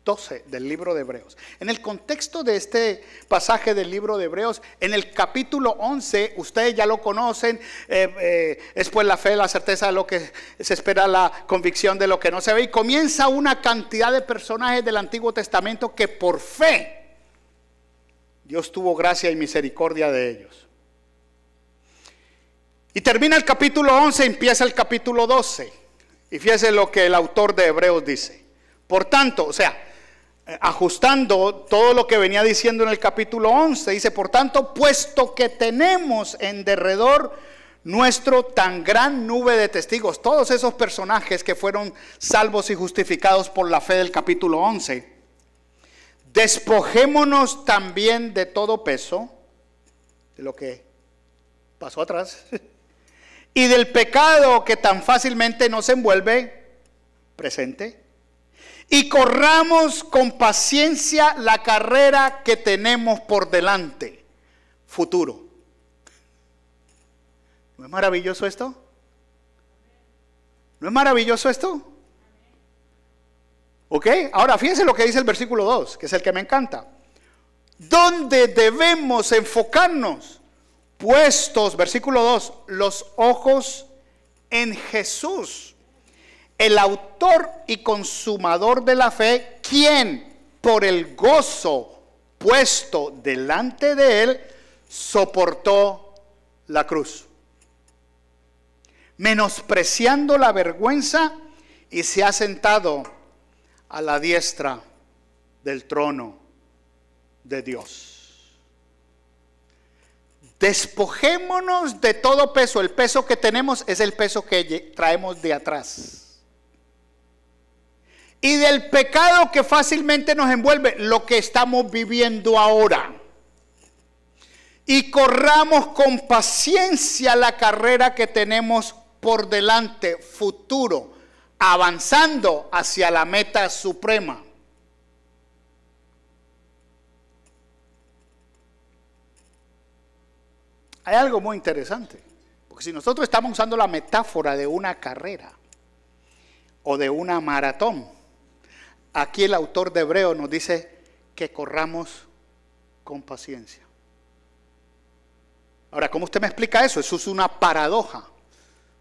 12 del libro de Hebreos. En el contexto de este pasaje del libro de Hebreos, en el capítulo 11, ustedes ya lo conocen, es pues la fe, la certeza de lo que se espera, la convicción de lo que no se ve, y comienza una cantidad de personajes del Antiguo Testamento que por fe Dios tuvo gracia y misericordia de ellos. Y termina el capítulo 11, empieza el capítulo 12. Y fíjese lo que el autor de Hebreos dice. Por tanto, o sea, ajustando todo lo que venía diciendo en el capítulo 11, dice, por tanto, puesto que tenemos en derredor nuestro tan gran nube de testigos, todos esos personajes que fueron salvos y justificados por la fe del capítulo 11, despojémonos también de todo peso, de lo que pasó atrás, y del pecado que tan fácilmente nos envuelve, presente, y corramos con paciencia la carrera que tenemos por delante, futuro. ¿No es maravilloso esto? ¿No es maravilloso esto? ¿Ok? Ahora fíjense lo que dice el versículo 2, que es el que me encanta. ¿Dónde debemos enfocarnos? Puestos, versículo 2, los ojos en Jesús, el autor y consumador de la fe, quien por el gozo puesto delante de él, soportó la cruz, menospreciando la vergüenza, y se ha sentado a la diestra del trono de Dios. Despojémonos de todo peso. El peso que tenemos es el peso que traemos de atrás. Y del pecado que fácilmente nos envuelve, lo que estamos viviendo ahora. Y corramos con paciencia la carrera que tenemos por delante, futuro, avanzando hacia la meta suprema. Hay algo muy interesante, porque si nosotros estamos usando la metáfora de una carrera o de una maratón, aquí el autor de Hebreos nos dice que corramos con paciencia. Ahora, ¿cómo usted me explica eso? Eso es una paradoja.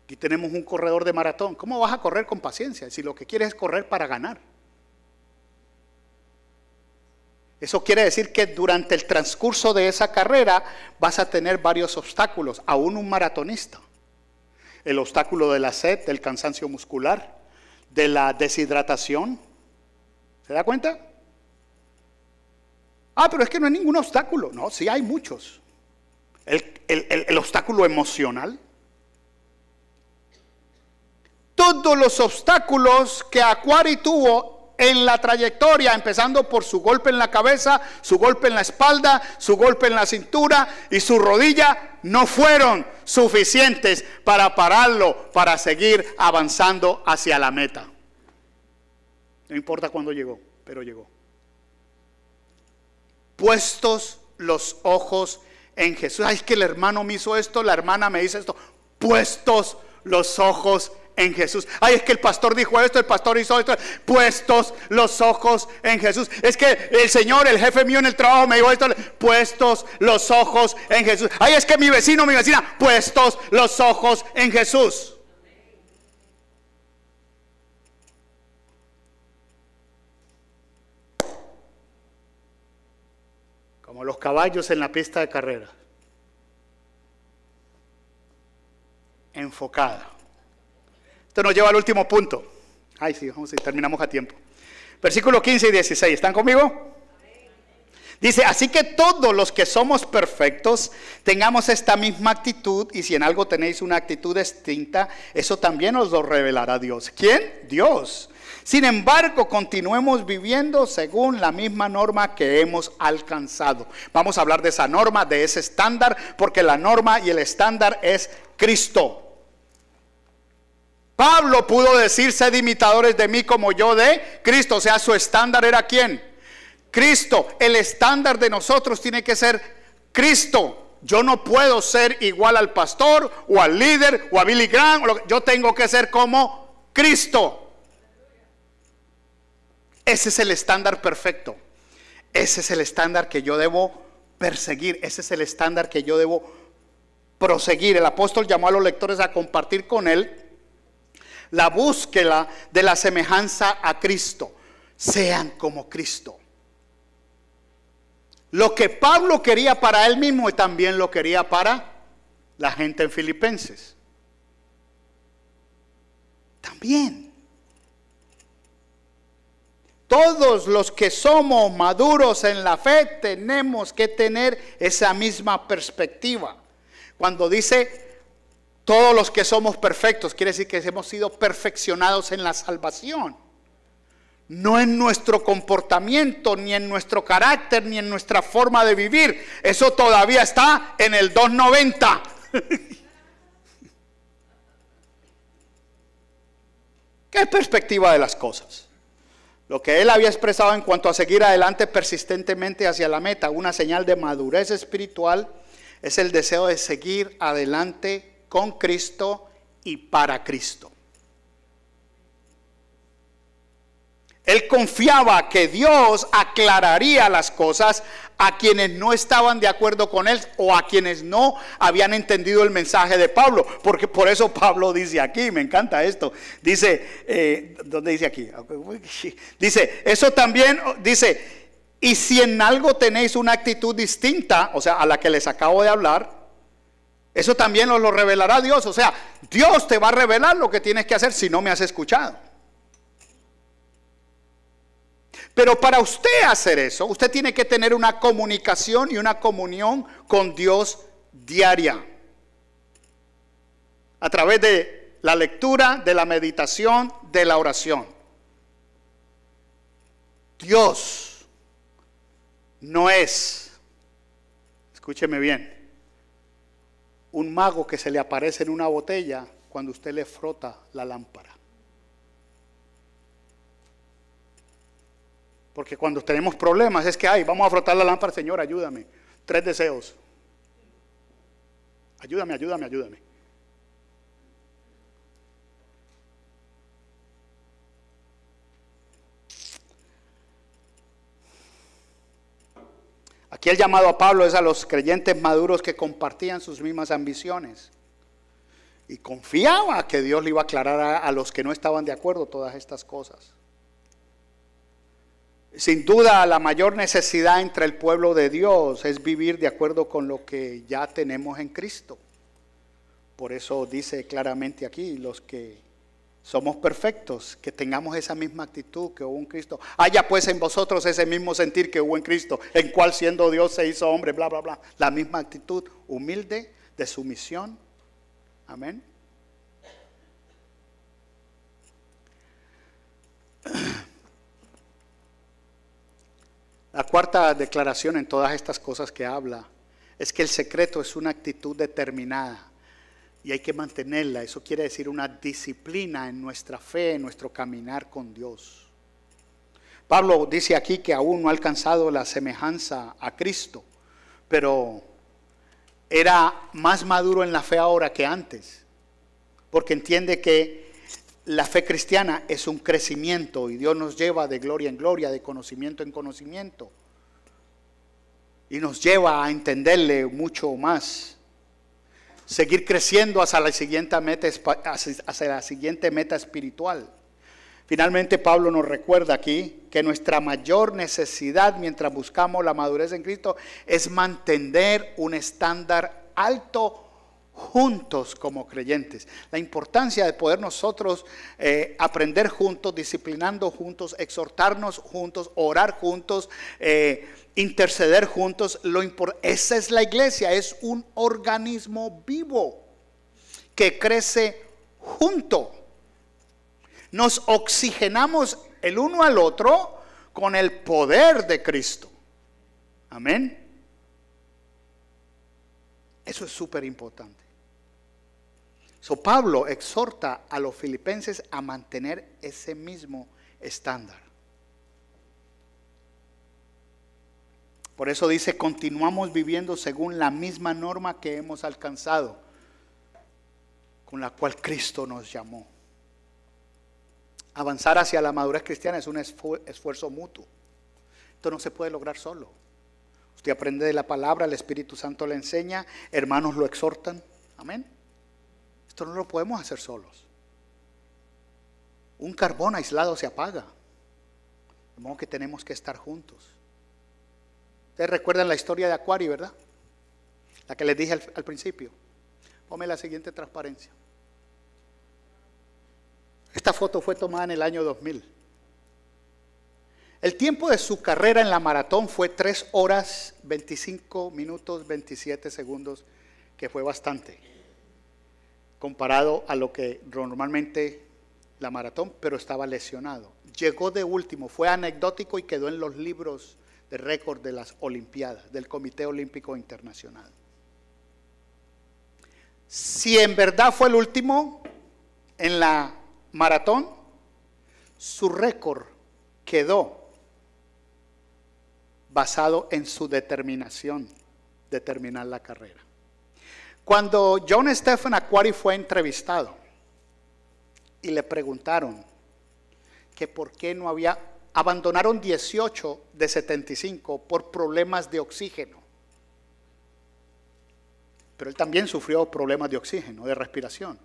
Aquí tenemos un corredor de maratón. ¿Cómo vas a correr con paciencia si lo que quieres es correr para ganar? Eso quiere decir que durante el transcurso de esa carrera vas a tener varios obstáculos, aún un maratonista. El obstáculo de la sed, del cansancio muscular, de la deshidratación. ¿Se da cuenta? Pero es que no hay ningún obstáculo. No, sí hay muchos. El obstáculo emocional. Todos los obstáculos que Aquari tuvo en la trayectoria, empezando por su golpe en la cabeza, su golpe en la espalda, su golpe en la cintura y su rodilla, no fueron suficientes para pararlo, para seguir avanzando hacia la meta. No importa cuándo llegó, pero llegó. Puestos los ojos en Jesús. Ay, es que el hermano me hizo esto, la hermana me hizo esto. Puestos los ojos en Jesús. Ay, es que el pastor dijo esto, el pastor hizo esto. Puestos los ojos en Jesús. Es que el Señor, el jefe mío en el trabajo me dijo esto. Puestos los ojos en Jesús. Ay, es que mi vecino, mi vecina. Puestos los ojos en Jesús. Como los caballos en la pista de carrera. Enfocada. Esto nos lleva al último punto. Ay, sí, vamos a ir, terminamos a tiempo. Versículos 15 y 16. ¿Están conmigo? Dice, así que todos los que somos perfectos tengamos esta misma actitud, y si en algo tenéis una actitud distinta, eso también os lo revelará Dios. ¿Quién? Dios. Sin embargo, continuemos viviendo según la misma norma que hemos alcanzado. Vamos a hablar de esa norma, de ese estándar, porque la norma y el estándar es Cristo. Pablo pudo decir: sed imitadores de mí como yo de Cristo. O sea, su estándar era ¿quién? Cristo. El estándar de nosotros tiene que ser Cristo. Yo no puedo ser igual al pastor o al líder o a Billy Graham. Yo tengo que ser como Cristo. Ese es el estándar perfecto. Ese es el estándar que yo debo perseguir. Ese es el estándar que yo debo proseguir. El apóstol llamó a los lectores a compartir con él la búsqueda de la semejanza a Cristo. Sean como Cristo. Lo que Pablo quería para él mismo, y también lo quería para la gente en Filipenses. También. Todos los que somos maduros en la fe tenemos que tener esa misma perspectiva. Cuando dice todos los que somos perfectos, quiere decir que hemos sido perfeccionados en la salvación. No en nuestro comportamiento, ni en nuestro carácter, ni en nuestra forma de vivir. Eso todavía está en el 290. ¿Qué perspectiva de las cosas? Lo que él había expresado en cuanto a seguir adelante persistentemente hacia la meta, una señal de madurez espiritual, es el deseo de seguir adelante con Cristo y para Cristo. Él confiaba que Dios aclararía las cosas a quienes no estaban de acuerdo con él o a quienes no habían entendido el mensaje de Pablo. Porque por eso Pablo dice aquí, me encanta esto, dice, ¿dónde dice aquí? Dice, eso también, dice, y si en algo tenéis una actitud distinta, o sea, a la que les acabo de hablar, eso también os lo revelará Dios. O sea, Dios te va a revelar lo que tienes que hacer si no me has escuchado. Pero para usted hacer eso, usted tiene que tener una comunicación y una comunión con Dios diaria. A través de la lectura, de la meditación, de la oración. Dios no es, escúcheme bien, un mago que se le aparece en una botella cuando usted le frota la lámpara. Porque cuando tenemos problemas es que, vamos a frotar la lámpara, Señor, ayúdame. 3 deseos. Ayúdame, ayúdame, ayúdame. Aquí el llamado a Pablo es a los creyentes maduros que compartían sus mismas ambiciones. Y confiaba que Dios le iba a aclarar a los que no estaban de acuerdo todas estas cosas. Sin duda, la mayor necesidad entre el pueblo de Dios es vivir de acuerdo con lo que ya tenemos en Cristo. Por eso dice claramente aquí, los que somos perfectos, que tengamos esa misma actitud que hubo en Cristo. Haya pues en vosotros ese mismo sentir que hubo en Cristo, en cual siendo Dios se hizo hombre, bla, bla, bla. La misma actitud humilde de sumisión. Amén. La cuarta declaración en todas estas cosas que habla es que el secreto es una actitud determinada y hay que mantenerla. Eso quiere decir una disciplina en nuestra fe, en nuestro caminar con Dios. Pablo dice aquí que aún no ha alcanzado la semejanza a Cristo, pero era más maduro en la fe ahora que antes, porque entiende que la fe cristiana es un crecimiento y Dios nos lleva de gloria en gloria, de conocimiento en conocimiento. Y nos lleva a entenderle mucho más. Seguir creciendo hacia la siguiente meta espiritual. Finalmente Pablo nos recuerda aquí que nuestra mayor necesidad mientras buscamos la madurez en Cristo es mantener un estándar alto juntos como creyentes. La importancia de poder nosotros aprender juntos, disciplinando juntos, exhortarnos juntos, orar juntos, interceder juntos. Esa es la iglesia, es un organismo vivo que crece junto. Nos oxigenamos el uno al otro con el poder de Cristo. Amén. Eso es súper importante. Pablo exhorta a los filipenses a mantener ese mismo estándar. Por eso dice, continuamos viviendo según la misma norma que hemos alcanzado, con la cual Cristo nos llamó. Avanzar hacia la madurez cristiana es un esfuerzo mutuo. Esto no se puede lograr solo. Usted aprende de la palabra, el Espíritu Santo le enseña, hermanos lo exhortan. Amén. Esto no lo podemos hacer solos. Un carbón aislado se apaga. De modo que tenemos que estar juntos. Ustedes recuerdan la historia de Acuario, ¿verdad? La que les dije al principio. Ponme la siguiente transparencia. Esta foto fue tomada en el año 2000. El tiempo de su carrera en la maratón fue 3 horas, 25 minutos, 27 segundos, que fue bastante, comparado a lo que normalmente la maratón, pero estaba lesionado. Llegó de último, fue anecdótico y quedó en los libros de récord de las Olimpiadas, del Comité Olímpico Internacional. Si en verdad fue el último en la maratón, su récord quedó basado en su determinación de terminar la carrera. Cuando John Stephen Akhwari fue entrevistado y le preguntaron que por qué no había, abandonaron 18 de 75 por problemas de oxígeno. Pero él también sufrió problemas de oxígeno, de respiración,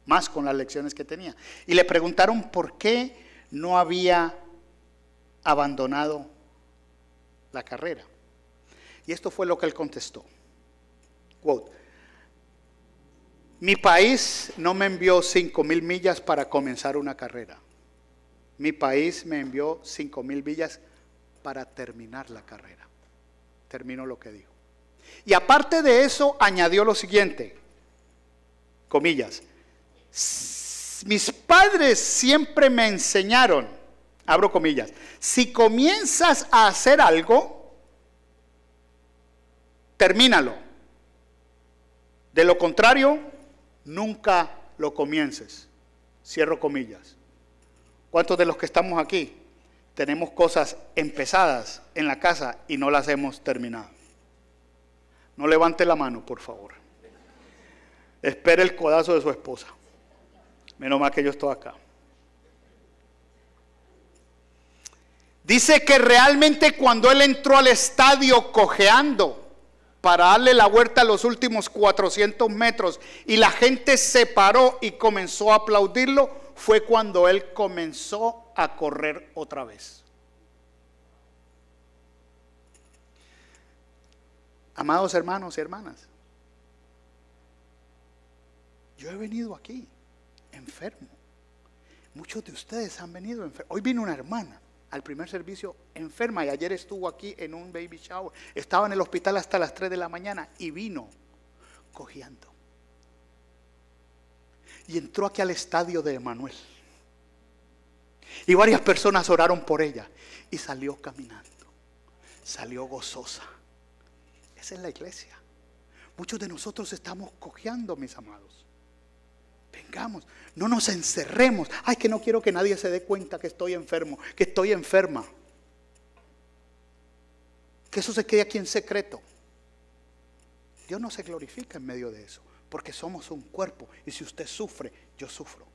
más con las lecciones que tenía. Y le preguntaron por qué no había abandonado la carrera. Y esto fue lo que él contestó. Quote, mi país no me envió 5,000 millas para comenzar una carrera. Mi país me envió 5,000 millas para terminar la carrera. Terminó lo que dijo. Y aparte de eso, añadió lo siguiente, comillas, mis padres siempre me enseñaron, abro comillas, si comienzas a hacer algo, termínalo. De lo contrario, nunca lo comiences. Cierro comillas. ¿Cuántos de los que estamos aquí tenemos cosas empezadas en la casa y no las hemos terminado? No levante la mano, por favor. Espere el codazo de su esposa. Menos mal que yo estoy acá. Dice que realmente cuando él entró al estadio cojeando para darle la vuelta a los últimos 400 metros y la gente se paró y comenzó a aplaudirlo, fue cuando él comenzó a correr otra vez. Amados hermanos y hermanas, yo he venido aquí enfermo. Muchos de ustedes han venido enfermos. Hoy vino una hermana al primer servicio enferma y ayer estuvo aquí en un baby shower. Estaba en el hospital hasta las 3 de la mañana y vino cojeando. Y entró aquí al estadio de Emanuel. Y varias personas oraron por ella y salió caminando. Salió gozosa. Esa es la iglesia. Muchos de nosotros estamos cojeando, mis amados. Vengamos, no nos encerremos. Ay, que no quiero que nadie se dé cuenta que estoy enfermo, que estoy enferma. Que eso se quede aquí en secreto. Dios no se glorifica en medio de eso, porque somos un cuerpo. Y si usted sufre, yo sufro.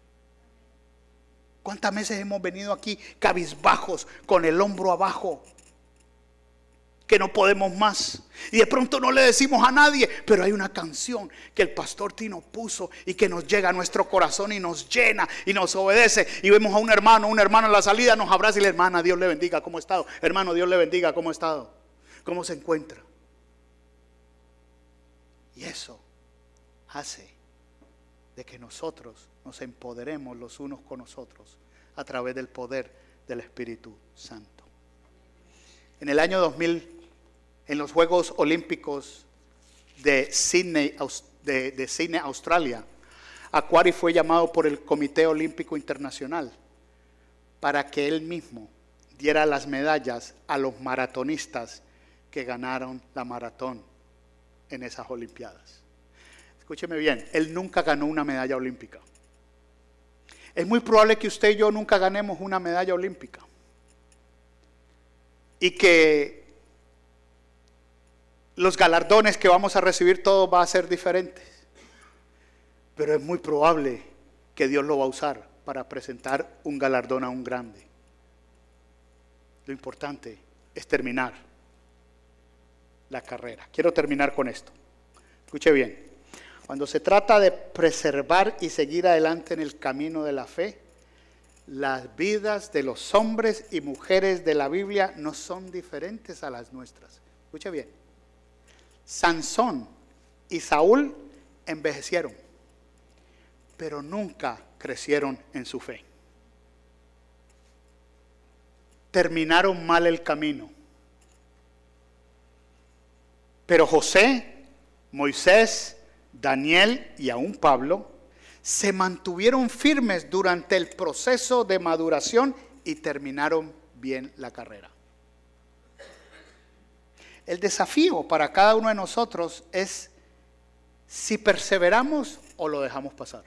¿Cuántas veces hemos venido aquí cabizbajos, con el hombro abajo? Que no podemos más y de pronto no le decimos a nadie, pero hay una canción que el pastor Tino puso y que nos llega a nuestro corazón y nos llena y nos obedece, y vemos a un hermano en la salida, nos abraza y le, hermana, Dios le bendiga, ¿cómo ha estado? Hermano, Dios le bendiga, ¿cómo ha estado? ¿Cómo se encuentra? Y eso hace de que nosotros nos empoderemos los unos con los otros a través del poder del Espíritu Santo. En el año 2000, en los Juegos Olímpicos de Sydney, Australia, Akhwari fue llamado por el Comité Olímpico Internacional para que él mismo diera las medallas a los maratonistas que ganaron la maratón en esas Olimpiadas. escúcheme bien, él nunca ganó una medalla olímpica. Es muy probable que usted y yo nunca ganemos una medalla olímpica. Y que los galardones que vamos a recibir todos van a ser diferentes. Pero es muy probable que Dios lo va a usar para presentar un galardón a un grande. Lo importante es terminar la carrera. Quiero terminar con esto. Escuche bien. Cuando se trata de preservar y seguir adelante en el camino de la fe, las vidas de los hombres y mujeres de la Biblia no son diferentes a las nuestras. Escuche bien. Sansón y Saúl envejecieron, pero nunca crecieron en su fe. Terminaron mal el camino. Pero José, Moisés, Daniel y aún Pablo se mantuvieron firmes durante el proceso de maduración y terminaron bien la carrera. El desafío para cada uno de nosotros es si perseveramos o lo dejamos pasar.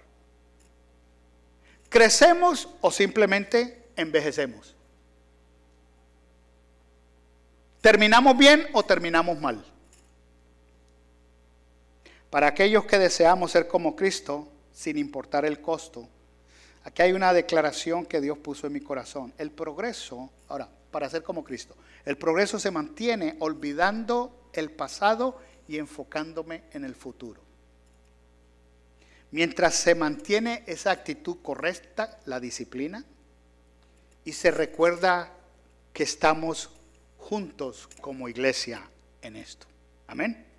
¿Crecemos o simplemente envejecemos? ¿Terminamos bien o terminamos mal? Para aquellos que deseamos ser como Cristo, sin importar el costo, aquí hay una declaración que Dios puso en mi corazón. El progreso, ahora, para ser como Cristo, el progreso se mantiene olvidando el pasado y enfocándome en el futuro. Mientras se mantiene esa actitud correcta, la disciplina, y se recuerda que estamos juntos como iglesia en esto. Amén.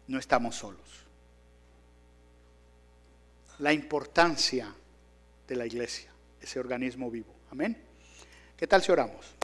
No estamos solos. La importancia de la iglesia, ese organismo vivo. Amén. ¿Qué tal si oramos?